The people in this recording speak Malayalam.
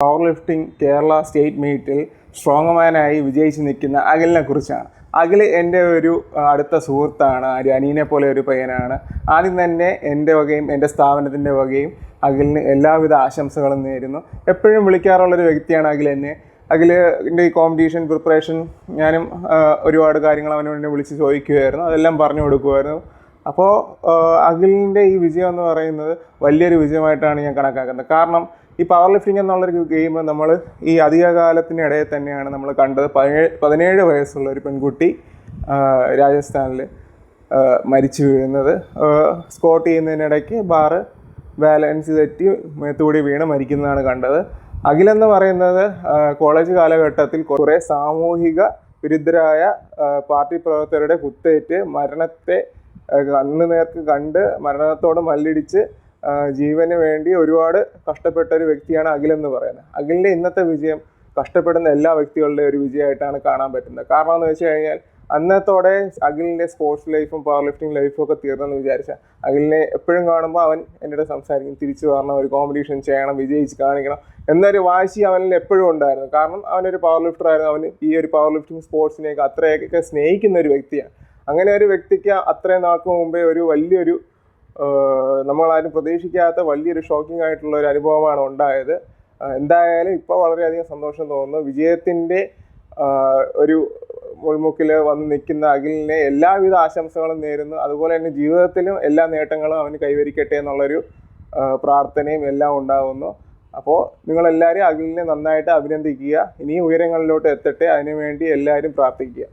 പവർ ലിഫ്റ്റിംഗ് കേരള സ്റ്റേറ്റ് മീറ്റിൽ സ്ട്രോങ്മാനായി വിജയിച്ച് നിൽക്കുന്ന അഖിലിനെ കുറിച്ചാണ്. അഖിൽ എൻ്റെ ഒരു അടുത്ത സുഹൃത്താണ്, ഒരു അനിയനെ പോലെ ഒരു പയ്യനാണ്. ആദ്യം തന്നെ എൻ്റെ വകയും എൻ്റെ സ്ഥാപനത്തിൻ്റെ വകയും അഖിലിന് എല്ലാവിധ ആശംസകളും നേരുന്നു. എപ്പോഴും വിളിക്കാറുള്ളൊരു വ്യക്തിയാണ് അഖിൽ എന്നെ. അഖിലിൻ്റെ ഈ കോമ്പറ്റീഷൻ പ്രിപ്പറേഷൻ ഞാനും ഒരുപാട് കാര്യങ്ങൾ അവന് വേണ്ടി വിളിച്ച് ചോദിക്കുമായിരുന്നു, അതെല്ലാം പറഞ്ഞു കൊടുക്കുമായിരുന്നു. അപ്പോൾ അഖിലിൻ്റെ ഈ വിജയം എന്ന് പറയുന്നത് വലിയൊരു വിജയമായിട്ടാണ് ഞാൻ കണക്കാക്കുന്നത്. കാരണം ഈ പവർ ലിഫ്റ്റിംഗ് എന്നുള്ളൊരു ഗെയിം നമ്മൾ ഈ അധികകാലത്തിനിടയിൽ തന്നെയാണ് നമ്മൾ കണ്ടത്. 17 വയസ്സുള്ള ഒരു പെൺകുട്ടി രാജസ്ഥാനിൽ മരിച്ചു വീഴുന്നത്. സ്കോട്ട് ചെയ്യുന്നതിനിടയ്ക്ക് ബാറ് ബാലൻസ് തെറ്റി മേത്തുകൂടി വീണ് മരിക്കുന്നതാണ് കണ്ടത്. അഖിലെന്ന് പറയുന്നത് കോളേജ് കാലഘട്ടത്തിൽ കുറേ സാമൂഹിക വിരുദ്ധരായ പാർട്ടി പ്രവർത്തകരുടെ കുത്തേറ്റ് മരണത്തെ കണ്ണുനേർക്ക് കണ്ട് മരണത്തോട് മല്ലിടിച്ച് ജീവന് വേണ്ടി ഒരുപാട് കഷ്ടപ്പെട്ട ഒരു വ്യക്തിയാണ് അഖിലെന്ന് പറയുന്നത്. അഖിലിൻ്റെ ഇന്നത്തെ വിജയം കഷ്ടപ്പെടുന്ന എല്ലാ വ്യക്തികളുടെയും ഒരു വിജയമായിട്ടാണ് കാണാൻ പറ്റുന്നത്. കാരണം എന്ന് വെച്ച് കഴിഞ്ഞാൽ അന്നത്തോടെ അഖിലിൻ്റെ സ്പോർട്സ് ലൈഫും പവർ ലിഫ്റ്റിംഗ് ലൈഫും ഒക്കെ തീർന്നെന്ന് വിചാരിച്ചാൽ അഖിലിനെ എപ്പോഴും കാണുമ്പോൾ അവൻ എന്നോട് സംസാരിക്കും, തിരിച്ചു വരണം, ഒരു കോമ്പറ്റീഷൻ ചെയ്യണം, വിജയിച്ച് കാണിക്കണം എന്നൊരു വാശി അവനിൽ എപ്പോഴും ഉണ്ടായിരുന്നു. കാരണം അവനൊരു പവർ ലിഫ്റ്റർ ആയിരുന്നു. അവന് ഈ ഒരു പവർ ലിഫ്റ്റിംഗ് സ്പോർട്സിനെയൊക്കെ അത്രയൊക്കെ സ്നേഹിക്കുന്ന ഒരു വ്യക്തിയാണ്. അങ്ങനെ ഒരു വ്യക്തിക്ക് അത്രയും നാൾക്ക് മുമ്പേ ഒരു വലിയൊരു നമ്മളാരും പ്രതീക്ഷിക്കാത്ത വലിയൊരു ഷോക്കിംഗ് ആയിട്ടുള്ള ഒരു അനുഭവമാണ് ഉണ്ടായത്. എന്തായാലും ഇപ്പോൾ വളരെയധികം സന്തോഷം തോന്നുന്നു. വിജയത്തിൻ്റെ ഒരു മുൾമുക്കിൽ വന്ന് നിൽക്കുന്ന അഖിലിനെ എല്ലാവിധ ആശംസകളും നേരുന്നു. അതുപോലെ തന്നെ ജീവിതത്തിലും എല്ലാ നേട്ടങ്ങളും അവന് കൈവരിക്കട്ടെ എന്നുള്ളൊരു പ്രാർത്ഥനയും എല്ലാം ഉണ്ടാകുന്നു. അപ്പോൾ നിങ്ങളെല്ലാവരും അഖിലിനെ നന്നായിട്ട് അഭിനന്ദിക്കുക. ഇനിയും ഉയരങ്ങളിലോട്ട് എത്തട്ടെ, അതിനുവേണ്ടി എല്ലാവരും പ്രാർത്ഥിക്കുക.